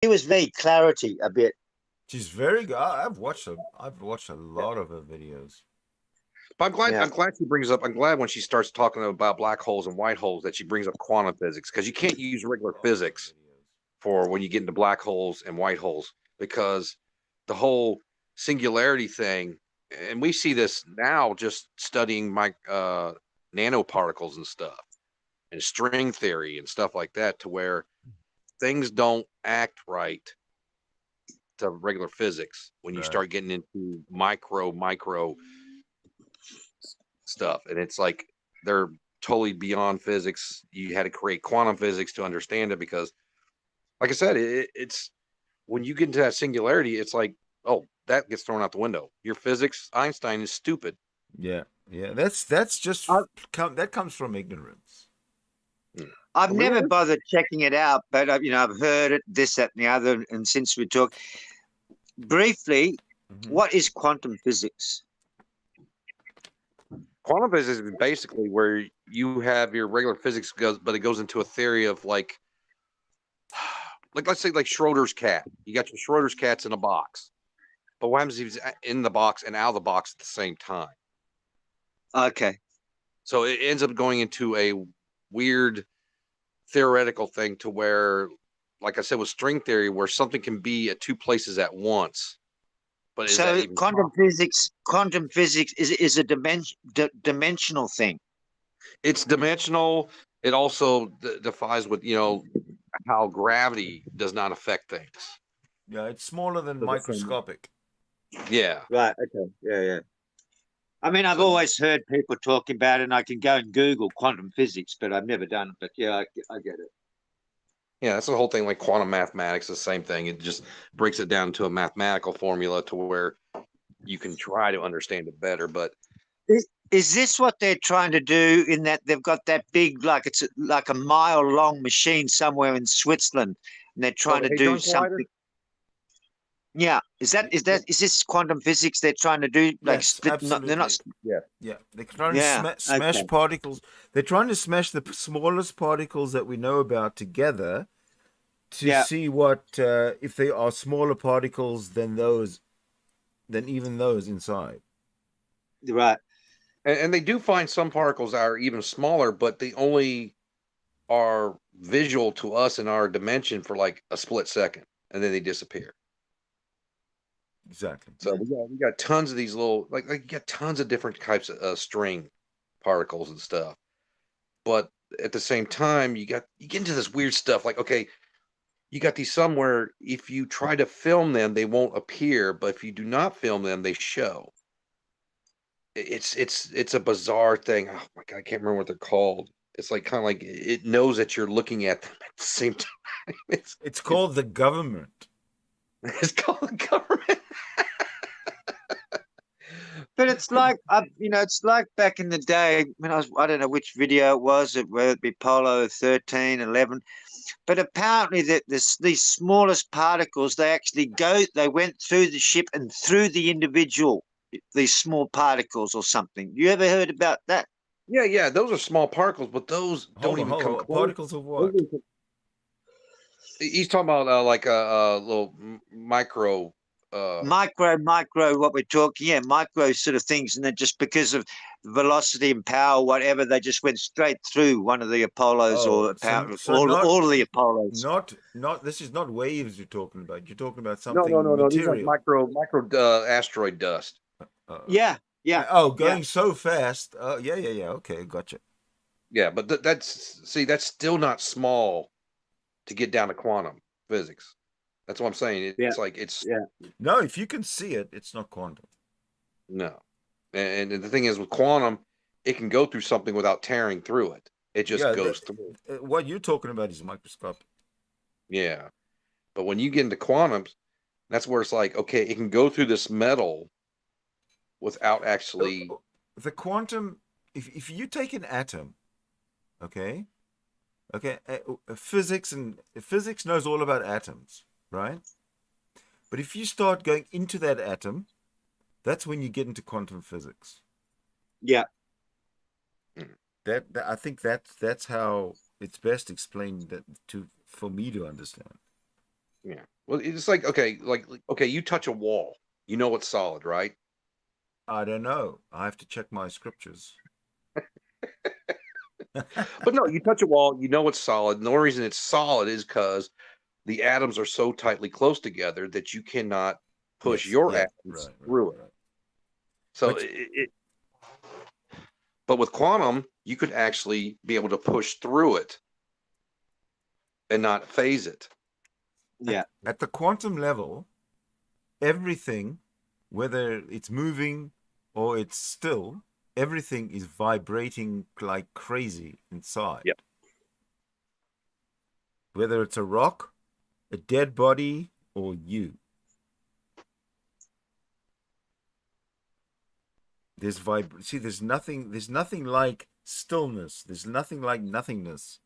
He was very clarity a bit. She's very good. I've watched a lot of her videos. But I'm glad. Yeah. I'm glad she brings up. I'm glad when she starts talking about black holes and white holes that she brings up quantum physics, because you can't use regular physics for when you get into black holes and white holes, because the whole singularity thing, and we see this now just studying nanoparticles and stuff and string theory and stuff like that, to where things don't act right to regular physics when you Right. start getting into micro stuff, and it's like they're totally beyond physics. You had to create quantum physics to understand it, because like I said, it's when you get into that singularity, it's like, oh, that gets thrown out the window. Your physics, Einstein is stupid. Yeah, yeah. That's just I, that comes from ignorance. I've never Really? bothered checking it out, but I've heard it, this, that, and the other. And since we talk briefly, Hmm. what is quantum physics? Quantum physics is basically where you have your regular physics goes, but it goes into a theory of like let's say like Schrodinger's cat. You got your Schrodinger's cats in a box, but what happens if he's in the box and out of the box at the same time? Okay. So it ends up going into a weird theoretical thing to where, like I said, with string theory, where something can be at two places at once. But is that So even possible? quantum physics is a dimensional thing. It's dimensional. It also defies with how gravity does not affect things. Yeah, it's smaller than So the same. microscopic. Yeah. Right. Okay. Yeah. Yeah. I mean, I've So always heard people talking about it, and I can go and Google quantum physics, but I've never done it. But yeah, I get it. yeah, that's the whole thing. Like quantum mathematics, the same thing. It just breaks it down to a mathematical formula to where you can try to understand it better. But Is this what they're trying to do in that they've got that big, like it's like a mile long machine somewhere in Switzerland, and they're oh, trying the to do hadron collider. something? Yeah, is this quantum physics they're trying to do? Like Yes, split? Not they're not. absolutely. Yeah. Yeah, they're trying to Yeah. smash Okay. particles. They're trying to smash the smallest particles that we know about together to Yeah. see what if they are smaller particles than even those inside. Right. And they do find some particles that are even smaller, but they only are visual to us in our dimension for like a split second, and then they disappear. Exactly. So we got tons of these little like you got tons of different types of string particles and stuff. But at the same time, you get into this weird stuff. Like, okay, you got these somewhere. If you try to film them, they won't appear, but if you do not film them, they show. It's a bizarre thing. Oh my god, I can't remember what they're called. It's like kind of like it knows that you're looking at them at the same time. It's It's called the government. it's called the government. But it's like it's like back in the day when I don't know which video it was, whether it be Polo 13, 11. But apparently that this these smallest particles, they went through the ship and through the individual, these small particles or something. You ever heard about that? Yeah. Those are small particles, but those don't even Hold come on. close. Particles of Those what? he's talking about like a little micro. Micro, what we're talking, yeah, micro sort of things, and then just because of velocity and power, whatever, they just went straight through one of the Apollos, Oh, or power, so all of the Apollos. not. This is not waves you're talking about. You're talking about No, something no. These are like material. micro asteroid dust. Uh, Yeah, yeah, oh, yeah. going so fast. Yeah, yeah, yeah. Okay, gotcha. Yeah, but that's still not small to get down to quantum physics. That's what I'm saying. Yeah, It's like it's yeah. No, if you can see it, it's not quantum. no. And the thing is with quantum, it can go through something without tearing through it. It just Yeah, goes through. what you're talking about is microscopic. Yeah. But when you get into quantums, that's where it's like, okay, it can go through this metal without Uh, actually. uh, The quantum, if you take an atom, okay, okay, physics knows all about atoms, right? But if you start going into that atom, that's when you get into quantum physics. Yeah. I think that's how it's best explained that to for me to understand. Yeah. Well, it's like okay, you touch a wall, you know it's solid, right? I don't know. I have to check my scriptures. But no, you touch a wall, you know it's solid. And the only reason it's solid is because the atoms are so tightly close together that you cannot push Yes, your yeah, atoms through it. So But- but with quantum, you could actually be able to push through it and not phase it. Yeah. At the quantum level, everything, whether it's moving or it's still, everything is vibrating like crazy inside. Yep. Whether it's a rock, a dead body, or you. There's nothing like stillness. There's nothing like nothingness.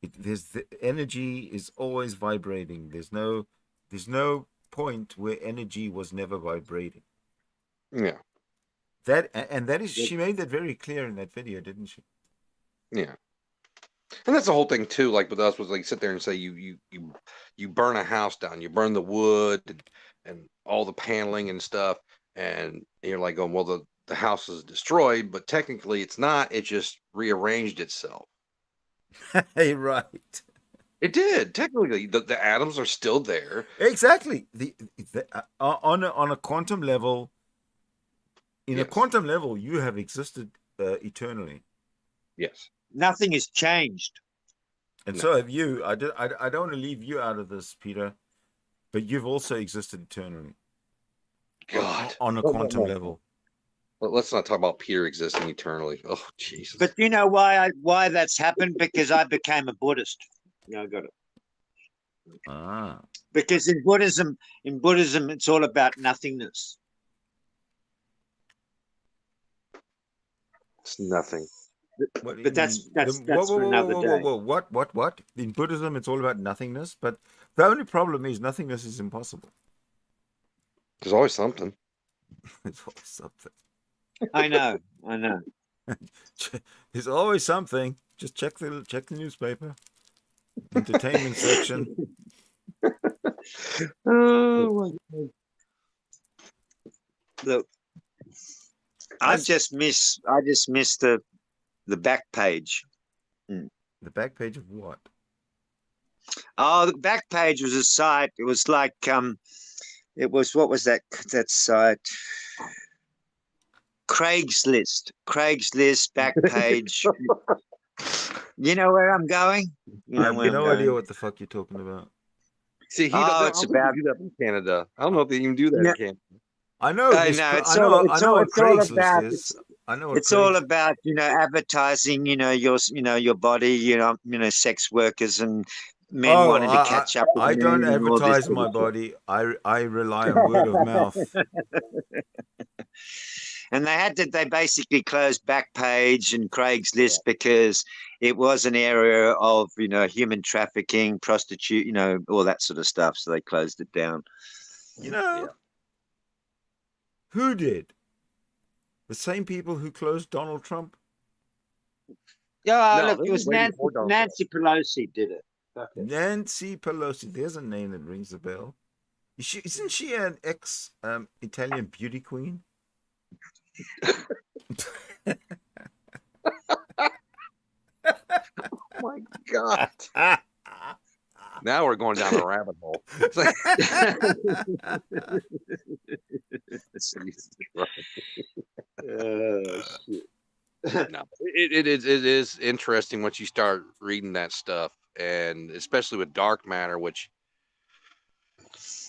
The energy is always vibrating. There's no point where energy was never vibrating. Yeah. She made that very clear in that video, didn't she? Yeah. And that's the whole thing too. Like with us, was like sit there and say you burn a house down, you burn the wood and all the paneling and stuff, and you're like going, well, the house is destroyed, but technically it's not. It just rearranged itself. Hey, right. It did. Technically, the atoms are still there. Exactly. On a quantum level, in a quantum level, you have existed eternally. Yes. Nothing has changed. And so have you. I don't want to leave you out of this, Peter, but you've also existed eternally. God. On a quantum level. Let's not talk about Peter existing eternally. Oh, Jesus. But you know why that's happened? Because I became a Buddhist. I got it. Ah. Because in Buddhism, it's all about nothingness. It's nothing. But that's for another day. What? In Buddhism, it's all about nothingness, but the only problem is nothingness is impossible. There's always something. There's always something. I know. There's always something. Just check the newspaper. Entertainment section. Oh my God. Look, I just miss the back page. The back page of what? Oh, the back page was a site. It was like it was, what was that site? Craigslist back page. You know where I'm going? I have no idea what the fuck you're talking about. See, it's about do that in Canada. I don't know if they even do that in Canada. I know. I know. I know what Craigslist is. I know. It's all about advertising. Your body. Sex workers and men wanting to catch up. With I don't men and all this advertise sort my of body. I rely on word of mouth. And they basically closed Backpage and Craigslist because it was an area of human trafficking, prostitute, all that sort of stuff. So they closed it down. Who did? The same people who closed Donald Trump? Yeah, look, it was Nancy Pelosi did it. Okay. Nancy Pelosi. There's a name that rings a bell. Isn't she an ex-Italian beauty queen? Oh my God. Now we're going down a rabbit hole. Shit. No, it is interesting once you start reading that stuff, and especially with dark matter, which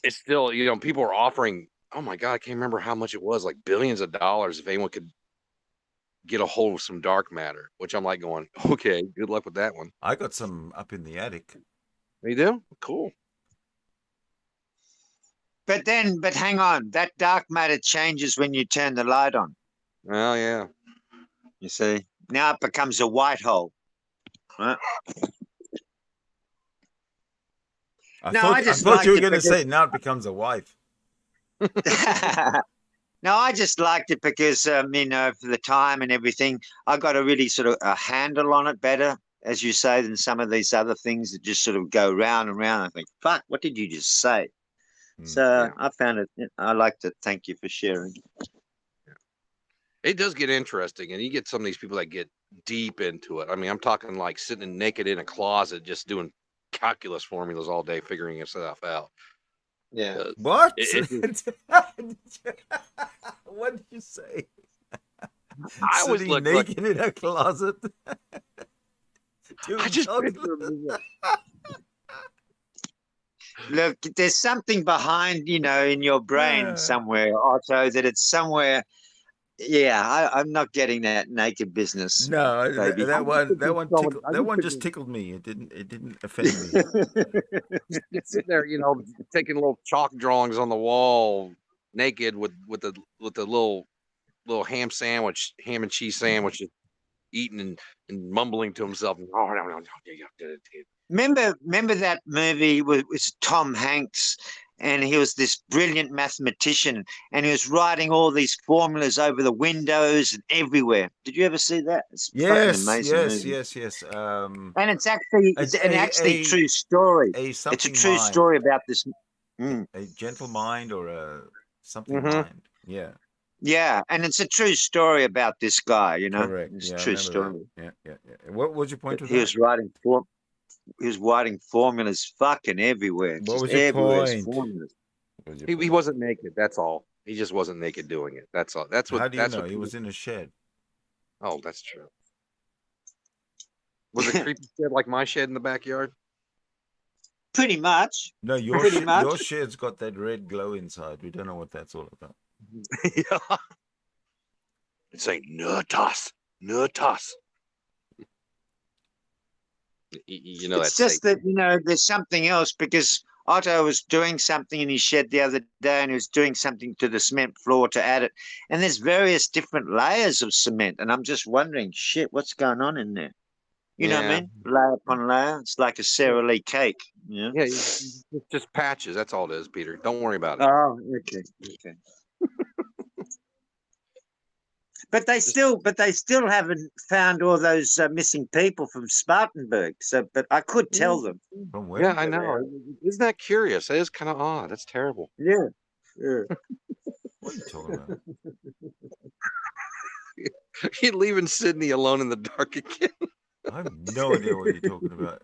it's still, people are offering, oh my God, I can't remember how much it was, like billions of dollars if anyone could get a hold of some dark matter, which I'm like going, okay, good luck with that one. I got some up in the attic. You do? Cool. But hang on, that dark matter changes when you turn the light on. Oh yeah. You see, now it becomes a white hole. Right? I thought you were going to say now it becomes a wife. No, I just liked it because for the time and everything, I got a really sort of a handle on it better. as you say, than some of these other things that just sort of go round and round. I think, fuck, what did you just say? So Yeah. I found it. I like to thank you for sharing. It does get interesting, and you get some of these people that get deep into it. I mean, I'm talking like sitting naked in a closet, just doing calculus formulas all day, figuring stuff out. Yeah. What? It What did you say? I always Sitting look naked in a closet. I just Look, there's something behind, in your brain somewhere, Otto, that it's somewhere. Yeah, I'm not getting that naked business, No, baby. that one just tickled me. It didn't offend me. sitting there, taking little chalk drawings on the wall, naked with the little ham and cheese sandwich, eating and mumbling to himself. Remember that movie was Tom Hanks, and he was this brilliant mathematician, and he was writing all these formulas over the windows and everywhere. Did you ever see that? It's fucking amazing movie. Yes. And it's actually a true story. a It's a something true mind. story about this. Mm. A gentle mind or a something mind. Yeah. Yeah, and it's a true story about this guy. Correct. It's Yeah, a I true remember story. that. Yeah. What was your point with He was that? writing formulas fucking everywhere. What Just was your everywhere point? formulas. He wasn't naked. That's all. He just wasn't naked doing it. That's all. That's what. How do you That's know? what He was in a shed. Oh, that's true. Was it creepy shed like my shed in the backyard? Pretty much. No, Pretty much. your shed's got that red glow inside. We don't know what that's all about. Yeah. It's saying nutus. It's just that, there's something else, because Otto was doing something in his shed the other day, and he was doing something to the cement floor to add it. And there's various different layers of cement. And I'm just wondering, shit, what's going on in there? You know what I mean? Layer upon layer. It's like a Sara Lee cake. Yeah. Yeah, it's just patches. That's all it is, Peter. Don't worry about it. Oh, okay. But they still haven't found all those missing people from Spartanburg. So, but I could tell them. From where? Yeah, I know. Isn't that curious? That is kind of odd. That's terrible. Yeah. What are you talking about? You're leaving Sydney alone in the dark again. I have no idea what you're talking about.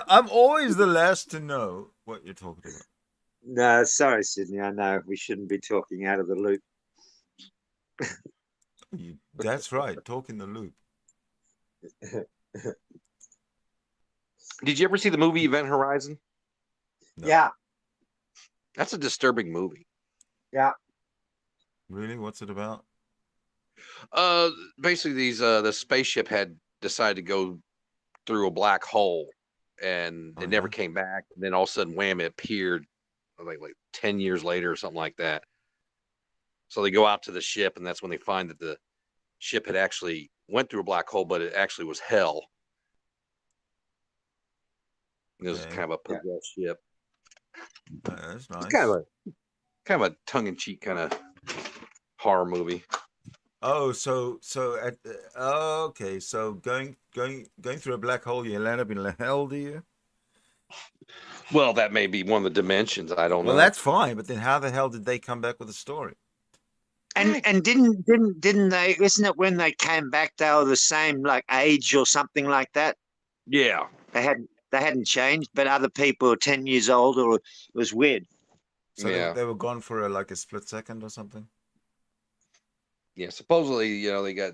I'm always the last to know what you're talking about. No, sorry, Sydney. I know we shouldn't be talking out of the loop. That's right. Talk in the loop. Did you ever see the movie Event Horizon? No. Yeah. That's a disturbing movie. Yeah. Really? What's it about? Basically, the spaceship had decided to go through a black hole, and it never came back. And then all of a sudden, wham! It appeared like 10 years later or something like that. So they go out to the ship, and that's when they find that the ship had actually went through a black hole, but it actually was hell. It was kind of a possessed ship. That's nice. It's kind of a tongue-in-cheek kind of horror movie. Oh, okay. So going through a black hole, you land up in hell, do you? Well, that may be one of the dimensions. I don't know. Well, that's fine, but then how the hell did they come back with a story? And didn't they? Isn't it when they came back they were the same like age or something like that? Yeah, they hadn't changed, but other people were 10 years older. Or it was weird. So they were gone for a split second or something. Yeah, supposedly, they got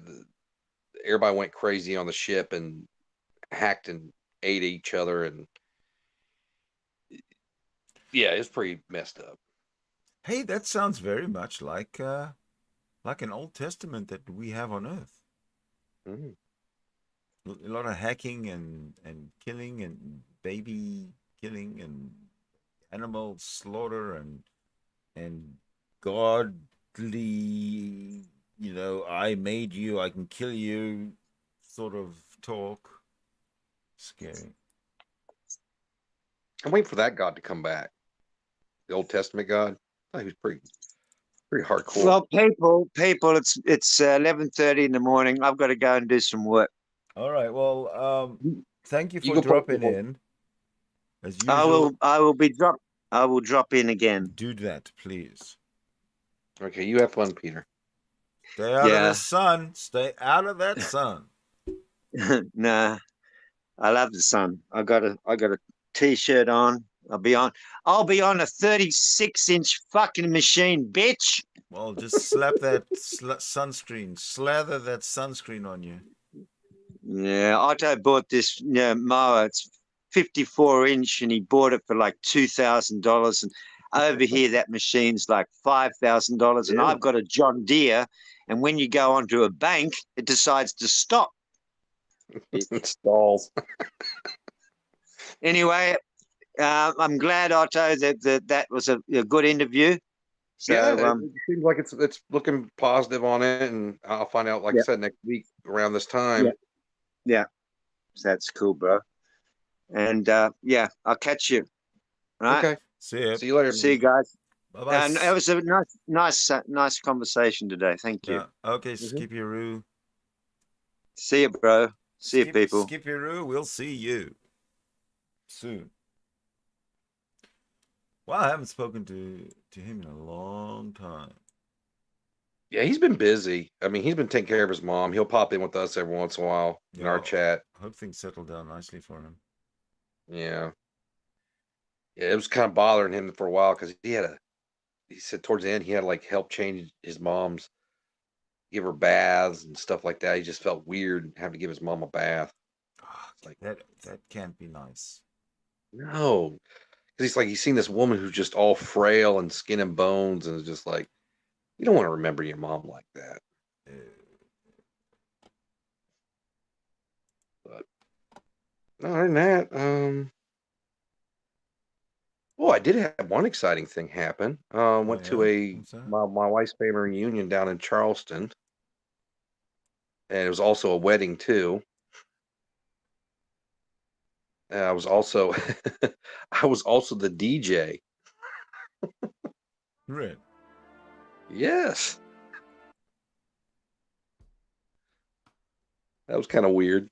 everybody went crazy on the ship and hacked and ate each other, and yeah, it's pretty messed up. Hey, that sounds very much like an Old Testament that we have on Earth. Mm. A lot of hacking and killing and baby killing and animal slaughter and godly, I made you, I can kill you sort of talk. Scary. I'm waiting for that God to come back. The Old Testament God. I think he's pretty hardcore. Well, people, it's 11:30 in the morning. I've got to go and do some work. All right. Well, thank you You for go post dropping it. in. As usual, I will drop in again. do that, please. Okay, you have fun, Peter. Stay out of the Yeah. sun. Stay out of that sun. Nah, I love the sun. I got a t-shirt on. I'll be on a 36-inch fucking machine, bitch. Well, just slap that sunscreen. Slather that sunscreen on you. Yeah, Otto bought this mower. It's 54-inch, and he bought it for like $2,000. And over here, that machine's like $5,000. And Yeah. I've got a John Deere. And when you go onto a bank, it decides to stop. It stalls. Anyway, I'm glad, Otto, that was a good interview. So, Yeah, it seems like it's looking positive on it, and I'll find out, like I yeah, said, next week around this time. yeah, yeah. So that's cool, bro. And yeah, I'll catch you. All right. Okay. See ya. See you later. See you guys. Bye bye. And it was a nice conversation today. Thank you. Yeah. Okay, Mhm. Skippy-Roo. See you, bro. See you, people. Skippy-Roo, we'll see you soon. Well, I haven't spoken to him in a long time. Yeah, he's been busy. I mean, he's been taking care of his mom. He'll pop in with us every once in a while in our Yeah. chat. I hope things settle down nicely for him. Yeah. Yeah, it was kind of bothering him for a while because he said towards the end he had to like help change his mom's, give her baths and stuff like that. He just felt weird having to give his mom a bath. It's like, That can't be nice. no. Because he's like, he's seen this woman who's just all frail and skin and bones, and it's just like, you don't want to remember your mom like that. But other than that, oh, I did have one exciting thing happen. Went to What's that? my wife's family reunion down in Charleston, and it was also a wedding too. And I was also I was also the DJ. Right. Yes, that was kind of weird.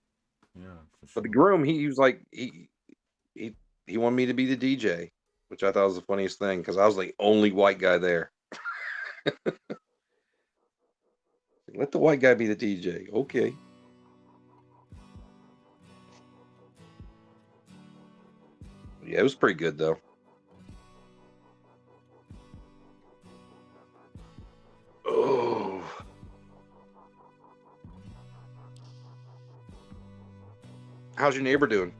Yeah, for But the sure. groom, he was like he wanted me to be the DJ, which I thought was the funniest thing because I was the only white guy there. Let the white guy be the DJ. Okay. Yeah, it was pretty good though. Oh. How's your neighbor doing?